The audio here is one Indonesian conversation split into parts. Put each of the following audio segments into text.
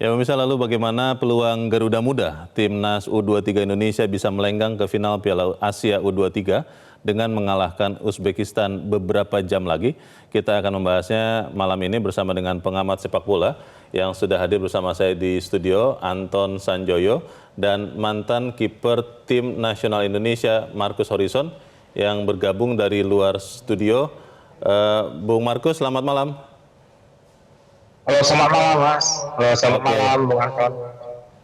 Ya pemirsa, lalu bagaimana peluang Garuda Muda Timnas U23 Indonesia bisa melenggang ke final Piala Asia U23 dengan mengalahkan Uzbekistan beberapa jam lagi? Kita akan membahasnya malam ini bersama dengan pengamat sepak bola yang sudah hadir bersama saya di studio, Anton Sanjoyo, dan mantan kiper Tim Nasional Indonesia Marcus Horizon yang bergabung dari luar studio. Bung Marcus, selamat malam. Halo, selamat malam Mas. Halo, selamat malam Bung Anton.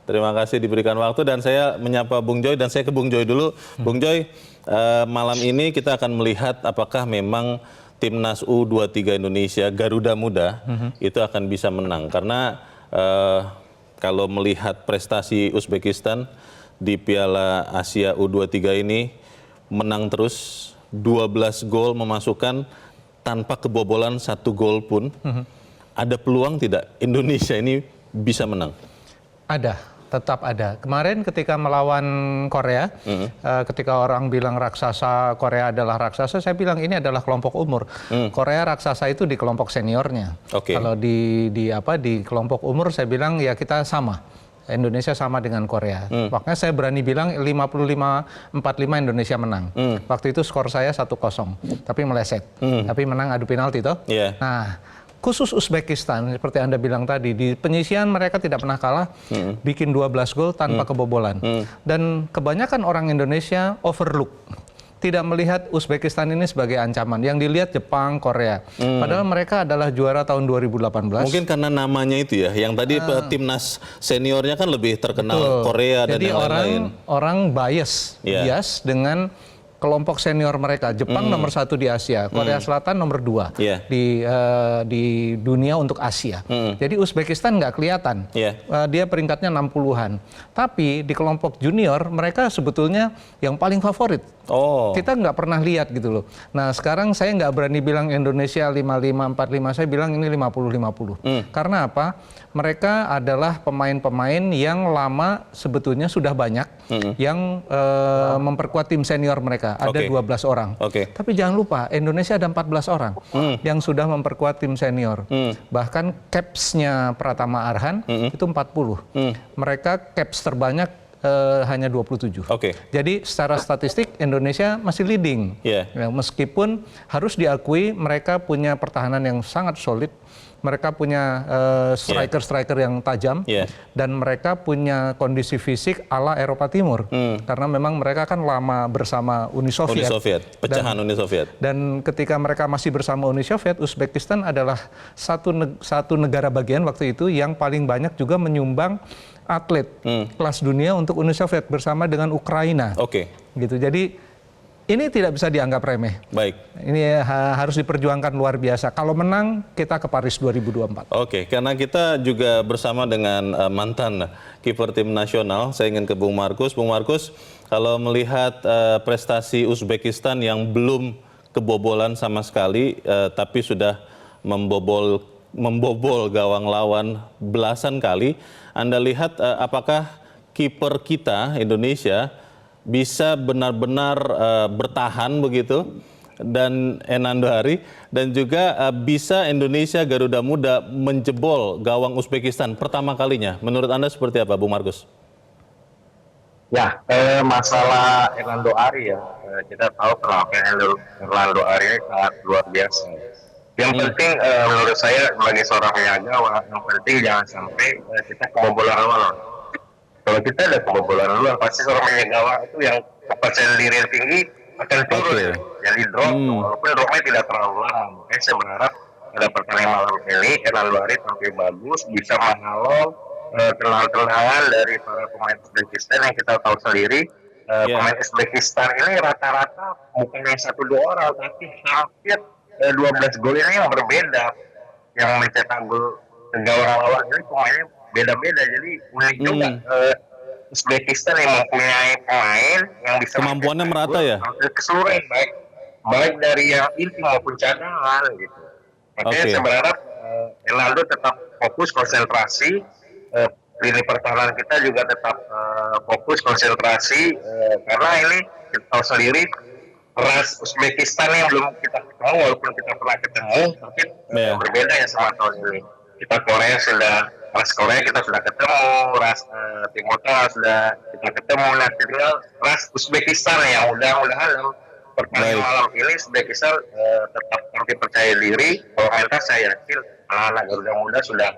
Terima kasih diberikan waktu dan saya menyapa Bung Joy dan saya ke Bung Joy dulu. Bung Joy, malam ini kita akan melihat apakah memang Timnas U23 Indonesia Garuda Muda itu akan bisa menang. Karena kalau melihat prestasi Uzbekistan di Piala Asia U23 ini menang terus, 12 gol memasukkan tanpa kebobolan 1 gol pun. Ada peluang tidak Indonesia ini bisa menang? Ada, tetap ada. Kemarin ketika melawan Korea, ketika orang bilang raksasa, Korea adalah raksasa, saya bilang ini adalah kelompok umur. Korea raksasa itu di kelompok seniornya. Kalau di kelompok umur saya bilang ya kita sama. Indonesia sama dengan Korea. Makanya saya berani bilang 55-45 Indonesia menang. Waktu itu skor saya 1-0, tapi meleset. Tapi menang adu penalti toh. Nah, khusus Uzbekistan, seperti Anda bilang tadi, di penyisian mereka tidak pernah kalah, bikin 12 gol tanpa kebobolan. Dan kebanyakan orang Indonesia overlook, tidak melihat Uzbekistan ini sebagai ancaman. Yang dilihat Jepang, Korea. Padahal mereka adalah juara tahun 2018. Mungkin karena namanya itu ya, yang tadi timnas seniornya kan lebih terkenal Korea dan yang lain-lain. Jadi orang bias dengan kelompok senior mereka. Jepang nomor 1 di Asia, Korea Selatan nomor 2 di dunia untuk Asia. Jadi Uzbekistan nggak kelihatan, dia peringkatnya 60-an. Tapi di kelompok junior mereka sebetulnya yang paling favorit. Kita nggak pernah lihat gitu loh. Nah sekarang saya nggak berani bilang Indonesia 55-45, saya bilang ini 50-50. Karena apa? Mereka adalah pemain-pemain yang lama sebetulnya sudah banyak yang memperkuat tim senior mereka. Ada 12 orang. Tapi jangan lupa Indonesia ada 14 orang yang sudah memperkuat tim senior. Bahkan capsnya Pratama Arhan itu 40. Mereka caps terbanyak hanya 27. Jadi secara statistik Indonesia masih leading. Meskipun harus diakui mereka punya pertahanan yang sangat solid. Mereka punya striker-striker yang tajam dan mereka punya kondisi fisik ala Eropa Timur karena memang mereka kan lama bersama Uni Soviet. Pecahan Uni Soviet. Dan ketika mereka masih bersama Uni Soviet, Uzbekistan adalah satu negara bagian waktu itu yang paling banyak juga menyumbang atlet kelas dunia untuk Uni Soviet bersama dengan Ukraina. Gitu. Jadi ini tidak bisa dianggap remeh. Ini harus diperjuangkan luar biasa. Kalau menang, kita ke Paris 2024. Karena kita juga bersama dengan mantan kiper tim nasional, saya ingin ke Bung Marcus. Bung Marcus, kalau melihat prestasi Uzbekistan yang belum kebobolan sama sekali, tapi sudah membobol gawang lawan belasan kali, Anda lihat apakah kiper kita, Indonesia, bisa benar-benar bertahan begitu dan Enando Hari dan juga bisa Indonesia Garuda Muda menjebol gawang Uzbekistan pertama kalinya. Menurut Anda seperti apa, Bung Marcus? Ya, masalah Enando Hari ya, kita tahu penampilan Enando Hari ini sangat luar biasa. Yang penting menurut saya sebagai seorang penjaga, yang penting jangan sampai kita kebobolan awal. Kalau kita ada kebobolan duluan, pasti seorang penjaga gawang itu yang kepercayaan diri yang tinggi akan turun. Jadi drop, walaupun dropnya tidak terlalu lama. Makanya saya berharap pada pertandingan malam ini, Enando Hari tampil bagus, bisa menghalau tendangan dari para pemain Uzbekistan yang kita tahu sendiri. Pemain Uzbekistan ini rata-rata bukan yang 1-2 orang, tapi hampir 12 gol ini yang berbeda. Yang mencetak gol gawang lawan ini pemainnya beda-beda, jadi unik juga Uzbekistan yang mempunyai pemain yang bisa kemampuannya merata ya? Keseluruhan baik dari yang inti maupun cadangan gitu. Makanya saya berharap Enando tetap fokus konsentrasi, lini pertahanan kita juga tetap fokus konsentrasi karena ini kita tahu sendiri ras Uzbekistan yang belum kita ketemu, walaupun kita pernah ketemu, tapi berbeda ya sama tahun ini. Kita Korea sudah ras Korea kita sudah ketemu, ras Timur Tengah sudah kita ketemu, nah tinggal ras Uzbekistan yang mudah-mudahan dalam pertandingan malam ini Uzbekistan tetap tampil percaya diri. Kalau mental saya yakin anak Garuda Muda sudah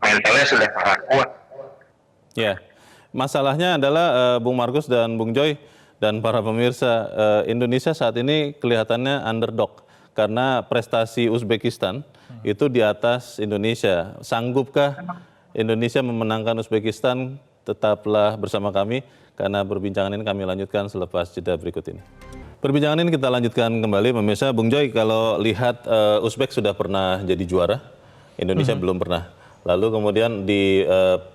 mentalnya sudah sangat kuat. Ya, masalahnya adalah Bung Markus dan Bung Joy dan para pemirsa, Indonesia saat ini kelihatannya underdog karena prestasi Uzbekistan itu di atas Indonesia. Sanggupkah Indonesia memenangkan Uzbekistan? Tetaplah bersama kami karena perbincangan ini kami lanjutkan selepas jeda berikut ini. Perbincangan ini kita lanjutkan kembali, pemirsa. Bung Joy, kalau lihat Uzbek sudah pernah jadi juara, Indonesia belum pernah. Lalu kemudian di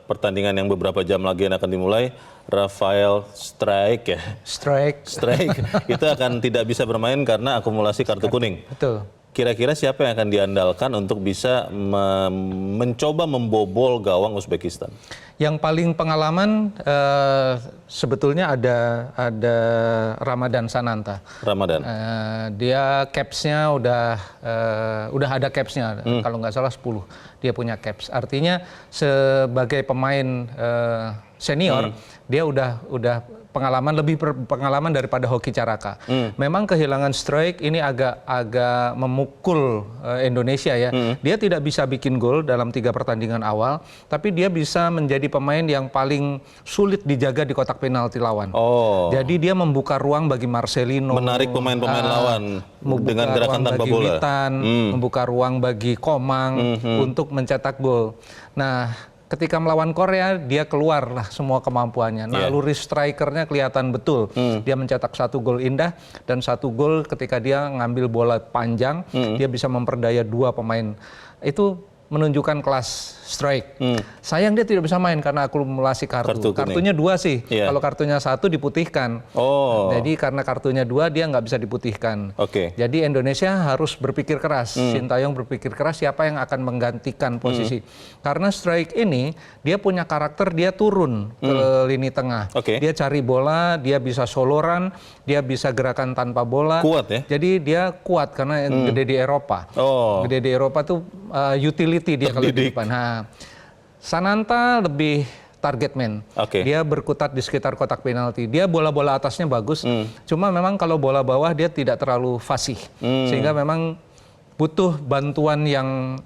pertandingan yang beberapa jam lagi yang akan dimulai, Rafael Strike itu akan tidak bisa bermain karena akumulasi kartu kuning. Betul. Kira-kira siapa yang akan diandalkan untuk bisa mencoba membobol gawang Uzbekistan? Yang paling pengalaman sebetulnya ada Ramadan Sananta. Ramadan. Dia capsnya udah ada capsnya, kalau nggak salah 10 dia punya caps. Artinya sebagai pemain senior dia udah lebih pengalaman daripada Hoki Caraka. Memang kehilangan Strike ini agak memukul Indonesia ya. Dia tidak bisa bikin gol dalam 3 pertandingan awal, tapi dia bisa menjadi pemain yang paling sulit dijaga di kotak penalti lawan. Jadi dia membuka ruang bagi Marcelino, menarik pemain-pemain lawan dengan gerakan tanpa bola. Membuka ruang bagi Komang untuk mencetak gol. Nah, ketika melawan Korea, dia keluarlah semua kemampuannya. Naluri strikernya kelihatan betul. Dia mencetak 1 gol indah dan 1 gol ketika dia ngambil bola panjang, dia bisa memperdaya 2 pemain. Itu menunjukkan kelas strike. Sayang dia tidak bisa main karena akumulasi kartu. Kartunya 2 sih. Kalau kartunya 1 diputihkan. Jadi karena kartunya 2 dia nggak bisa diputihkan. Jadi Indonesia harus berpikir keras. Sintayong berpikir keras siapa yang akan menggantikan posisi. Karena strike ini dia punya karakter, dia turun ke lini tengah. Dia cari bola, dia bisa soloran, dia bisa gerakan tanpa bola. Kuat ya? Jadi dia kuat karena gede di Eropa. Gede di Eropa tuh utility dia kalau di depan. Nah, Sananta lebih target man. Dia berkutat di sekitar kotak penalti. Dia bola-bola atasnya bagus. Cuma memang kalau bola bawah dia tidak terlalu fasih. Sehingga memang butuh bantuan yang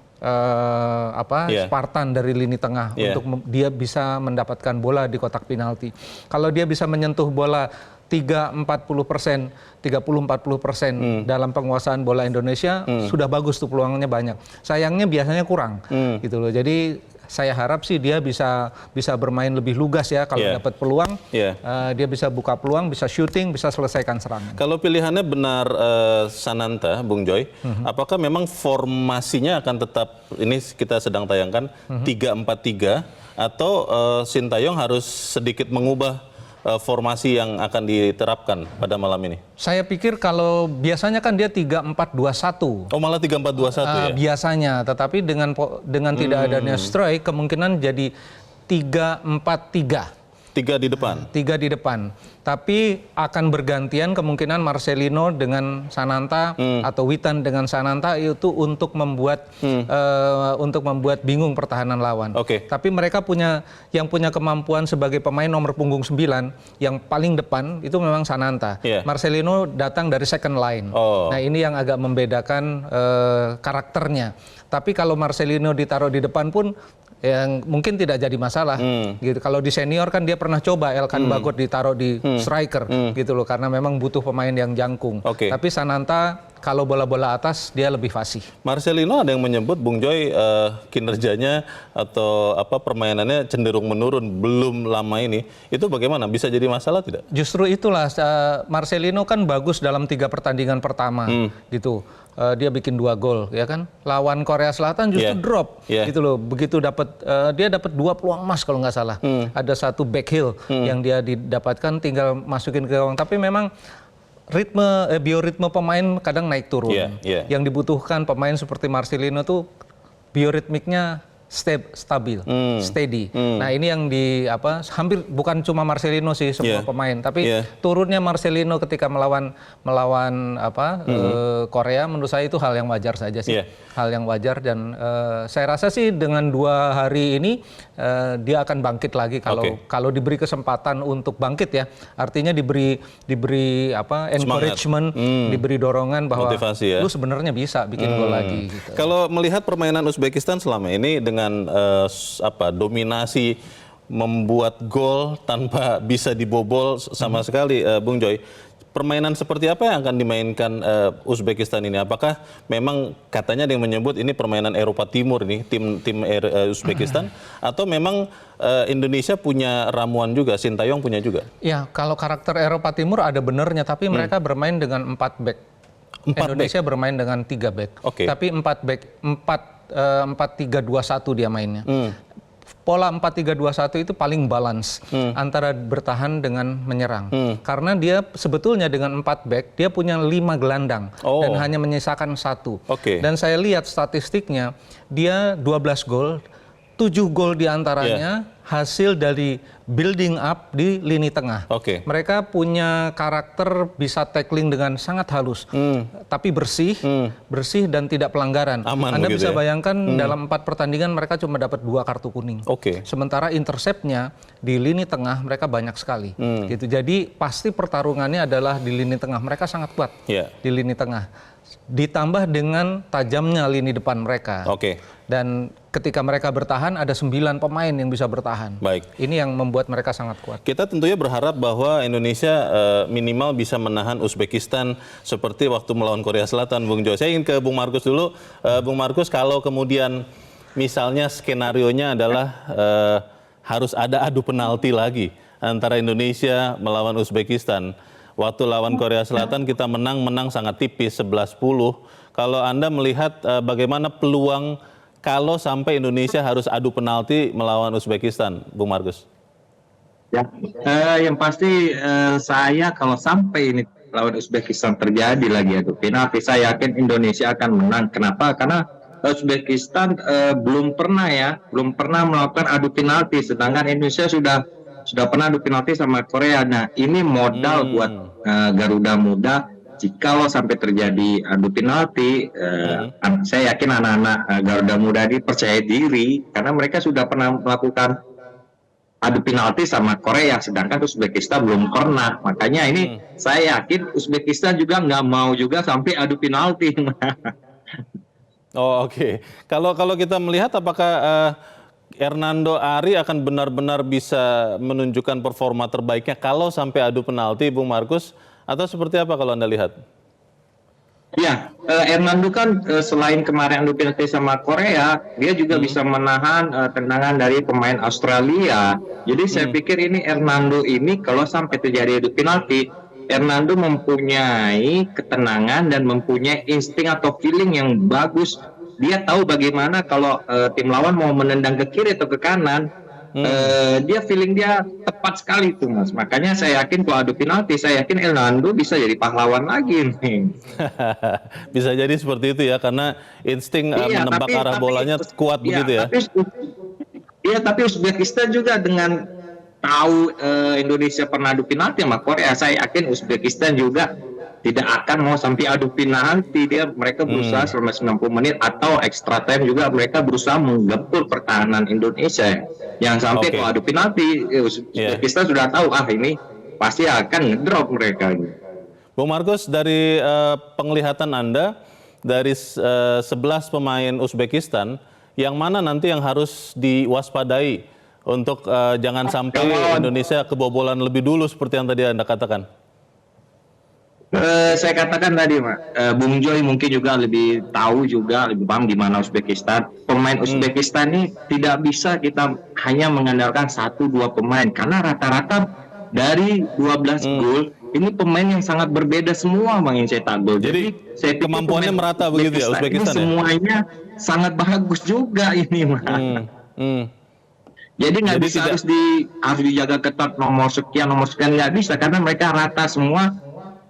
Spartan dari lini tengah untuk dia bisa mendapatkan bola di kotak penalti. Kalau dia bisa menyentuh bola 30-40% dalam penguasaan bola Indonesia, sudah bagus tuh, peluangnya banyak. Sayangnya biasanya kurang gitu loh. Jadi saya harap sih dia bisa bermain lebih lugas ya kalau dapat peluang. Dia bisa buka peluang, bisa shooting, bisa selesaikan serangan. Kalau pilihannya benar Sananta, Bung Joy, apakah memang formasinya akan tetap, ini kita sedang tayangkan 3-4-3 atau Sintayong harus sedikit mengubah formasi yang akan diterapkan pada malam ini? Saya pikir kalau biasanya kan dia 3-4-2-1. Malah 3-4-2-1 ya? Biasanya, tetapi dengan tidak adanya strike kemungkinan jadi 3-4-3. 3 di depan? 3 di depan. Tapi akan bergantian kemungkinan Marcelino dengan Sananta atau Witan dengan Sananta itu untuk membuat bingung pertahanan lawan. Tapi mereka punya kemampuan sebagai pemain nomor punggung 9 yang paling depan itu memang Sananta. Marcelino datang dari second line. Nah, ini yang agak membedakan karakternya. Tapi kalau Marcelino ditaruh di depan pun yang mungkin tidak jadi masalah gitu. Kalau di senior kan dia pernah coba Elkan Bagot ditaruh di striker gitu loh, karena memang butuh pemain yang jangkung. Tapi Sananta kalau bola-bola atas dia lebih fasih. Marcelino ada yang menyebut, Bung Joy, kinerjanya atau permainannya cenderung menurun belum lama ini. Itu bagaimana? Bisa jadi masalah tidak? Justru itulah Marcelino kan bagus dalam 3 pertandingan pertama gitu. Dia bikin 2 gol ya kan. Lawan Korea Selatan justru drop gitu loh. Begitu dia dapat 2 peluang emas kalau nggak salah. Ada 1 back heel yang dia didapatkan, tinggal masukin ke gawang. Tapi memang bioritme pemain kadang naik turun. Yang dibutuhkan pemain seperti Marcelino tuh bioritmiknya stabil, steady. Nah ini yang hampir bukan cuma Marcelino sih semua pemain, tapi turunnya Marcelino ketika melawan Korea menurut saya itu hal yang wajar saja sih, hal yang wajar dan saya rasa sih dengan 2 hari ini dia akan bangkit lagi kalau diberi kesempatan untuk bangkit ya, artinya diberi encouragement, diberi dorongan bahwa motivasi, lu sebenarnya bisa bikin gol lagi. Gitu. Kalau melihat permainan Uzbekistan selama ini dengan dominasi membuat gol tanpa bisa dibobol sama sekali, Bung Joy. Permainan seperti apa yang akan dimainkan Uzbekistan ini? Apakah memang katanya ada yang menyebut ini permainan Eropa Timur nih, tim Uzbekistan, atau memang Indonesia punya ramuan juga, Sintayong punya juga? Ya, kalau karakter Eropa Timur ada benernya, tapi mereka bermain dengan 4 back. Indonesia bermain dengan 3 back. Tapi 4 back, 4-3-2-1 dia mainnya. Pola 4-3-2-1 itu paling balance antara bertahan dengan menyerang. Karena dia sebetulnya dengan 4 back, dia punya 5 gelandang dan hanya menyisakan 1. Dan saya lihat statistiknya, dia 12 gol, 7 gol diantaranya hasil dari building up di lini tengah. Mereka punya karakter bisa tackling dengan sangat halus, tapi bersih dan tidak pelanggaran. Anda bisa bayangkan dalam 4 pertandingan mereka cuma dapat 2 kartu kuning. Sementara interceptnya di lini tengah mereka banyak sekali. Gitu. Jadi pasti pertarungannya adalah di lini tengah. Mereka sangat kuat di lini tengah. Ditambah dengan tajamnya lini depan mereka. Dan ketika mereka bertahan, ada 9 pemain yang bisa bertahan. Ini yang membuat mereka sangat kuat. Kita tentunya berharap bahwa Indonesia minimal bisa menahan Uzbekistan seperti waktu melawan Korea Selatan, Bung Joy. Saya ingin ke Bung Markus dulu. Bung Markus, kalau kemudian misalnya skenarionya adalah harus ada adu penalti lagi antara Indonesia melawan Uzbekistan. Waktu lawan Korea Selatan kita menang sangat tipis, 11-10. Kalau Anda melihat bagaimana peluang kalau sampai Indonesia harus adu penalti melawan Uzbekistan, Bung Markus? Ya, yang pasti saya kalau sampai ini lawan Uzbekistan terjadi lagi adu penalti, saya yakin Indonesia akan menang. Kenapa? Karena Uzbekistan belum pernah melakukan adu penalti, sedangkan Indonesia sudah pernah adu penalti sama Korea. Nah, ini modal buat Garuda Muda. Jikalau sampai terjadi adu penalti, saya yakin anak-anak Garuda Muda ini percaya diri karena mereka sudah pernah melakukan adu penalti sama Korea, sedangkan Uzbekistan belum pernah. Makanya ini saya yakin Uzbekistan juga nggak mau juga sampai adu penalti. Kalau kita melihat apakah Hernando Ari akan benar-benar bisa menunjukkan performa terbaiknya kalau sampai adu penalti, Bung Markus? Atau seperti apa kalau Anda lihat? Ya, Hernando kan selain kemarin adu penalti sama Korea, dia juga bisa menahan tendangan dari pemain Australia. Jadi saya pikir ini Hernando ini kalau sampai terjadi adu penalti, Hernando mempunyai ketenangan dan mempunyai insting atau feeling yang bagus. Dia tahu bagaimana kalau tim lawan mau menendang ke kiri atau ke kanan. Dia feeling dia tepat sekali tuh, Mas. Makanya saya yakin kalau adu penalti, saya yakin Hernando bisa jadi pahlawan lagi nih. Bisa jadi seperti itu ya, karena insting menebak arah bolanya kuat begitu ya. Tapi Uzbekistan juga dengan tahu Indonesia pernah adu penalti sama Korea, saya yakin Uzbekistan juga tidak akan mau sampai adu penalti. Mereka berusaha selama 90 menit atau extra time juga mereka berusaha menggempur pertahanan Indonesia. Jangan sampai kalau adu penalti Uzbekistan sudah tahu ini pasti akan ngedrop mereka. Bung Markus, dari penglihatan Anda dari 11 pemain Uzbekistan, yang mana nanti yang harus diwaspadai untuk jangan sampai Indonesia kebobolan lebih dulu seperti yang tadi Anda katakan? Saya katakan tadi, Bung Joy mungkin juga lebih tahu juga, lebih paham gimana Uzbekistan. Pemain Uzbekistan ini tidak bisa kita hanya mengandalkan 1-2 pemain, karena rata-rata dari 12 gol ini pemain yang sangat berbeda semua Bang yang cetak gol. Jadi saya kemampuannya merata begitu ya Uzbekistan ini semuanya sangat bagus juga ini, Jadi nggak bisa harus dijaga ketat nomor sekian nggak bisa, karena mereka rata semua.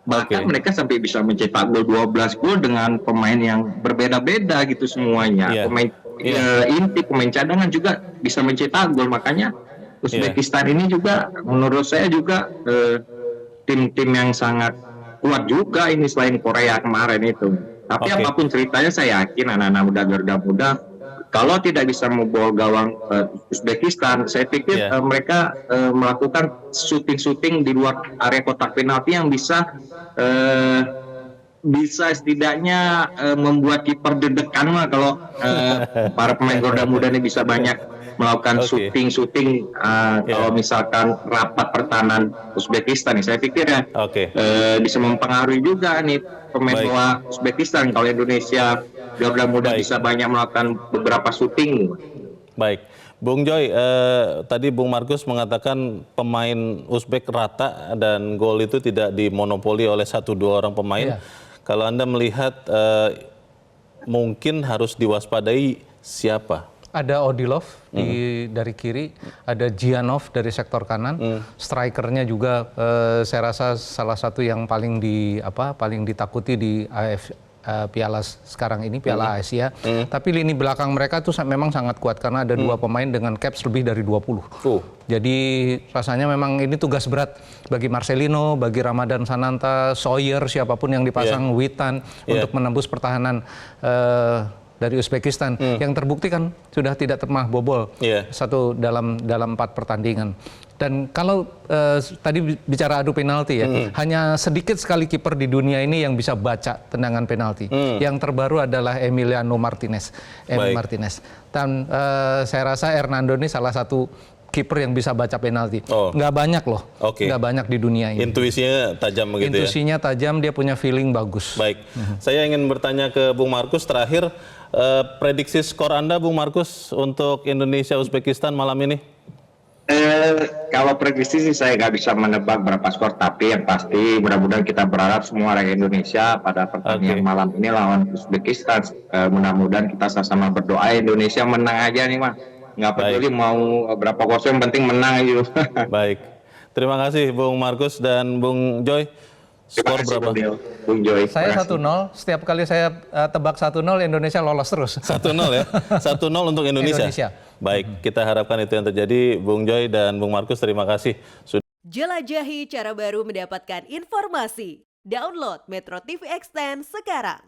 Bahkan mereka sampai bisa mencetak gol 12 gol dengan pemain yang berbeda-beda gitu semuanya. inti pemain cadangan juga bisa mencetak gol. Makanya Uzbekistan ini juga menurut saya juga tim-tim yang sangat kuat juga ini selain Korea kemarin itu. Tapi apapun ceritanya saya yakin anak-anak muda Garuda Muda kalau tidak bisa membobol gawang Uzbekistan, saya pikir mereka melakukan syuting-syuting di luar area kotak penalti yang bisa setidaknya membuat kiper deg-degan lah kalau para pemain Garuda Muda ini bisa banyak melakukan syuting kalau misalkan rapat pertahanan Uzbekistan nih, saya pikir ya bisa mempengaruhi juga nih pemain bola Uzbekistan kalau Indonesia Garuda Muda bisa banyak melakukan beberapa syuting. Baik, Bung Joy, tadi Bung Markus mengatakan pemain Uzbek rata dan gol itu tidak dimonopoli oleh 1-2 orang pemain. Kalau Anda melihat mungkin harus diwaspadai siapa? Ada Odilov dari kiri, ada Gianov dari sektor kanan, strikernya juga saya rasa salah satu yang paling ditakuti di Piala sekarang ini, Piala Asia. Tapi lini belakang mereka tuh memang sangat kuat karena ada 2 pemain dengan caps lebih dari 20. Jadi rasanya memang ini tugas berat bagi Marcelino, bagi Ramadan Sananta, Sawyer, siapapun yang dipasang, Witan untuk menembus pertahanan dari Uzbekistan yang terbukti kan sudah tidak pernah bobol satu dalam 4 pertandingan. Dan kalau tadi bicara adu penalti hanya sedikit sekali kiper di dunia ini yang bisa baca tendangan penalti. Yang terbaru adalah Emiliano Martinez. Dan saya rasa Hernando ini salah satu kiper yang bisa baca penalti. Nggak banyak loh, nggak banyak di dunia ini. Intuisinya tajam begitu ya? Intuisinya tajam, dia punya feeling bagus. Baik, saya ingin bertanya ke Bung Markus terakhir, prediksi skor Anda Bung Markus untuk Indonesia-Uzbekistan malam ini? Kalau prediksi sih saya nggak bisa menebak berapa skor, tapi yang pasti mudah-mudahan kita berharap semua rakyat Indonesia pada pertandingan malam ini lawan Uzbekistan. Mudah-mudahan kita sama-sama berdoa Indonesia menang aja nih, Mas. Nggak peduli mau berapa kosong, yang penting menang aja. Baik, terima kasih Bung Markus dan Bung Joy. Skor berapa? Bung Joy. Saya 1-0, setiap kali saya tebak 1-0 Indonesia lolos terus. 1-0 ya? 1-0 untuk Indonesia? Baik, kita harapkan itu yang terjadi. Bung Joy dan Bung Markus, terima kasih. Jelajahi cara baru mendapatkan informasi. Download Metro TV Extend sekarang.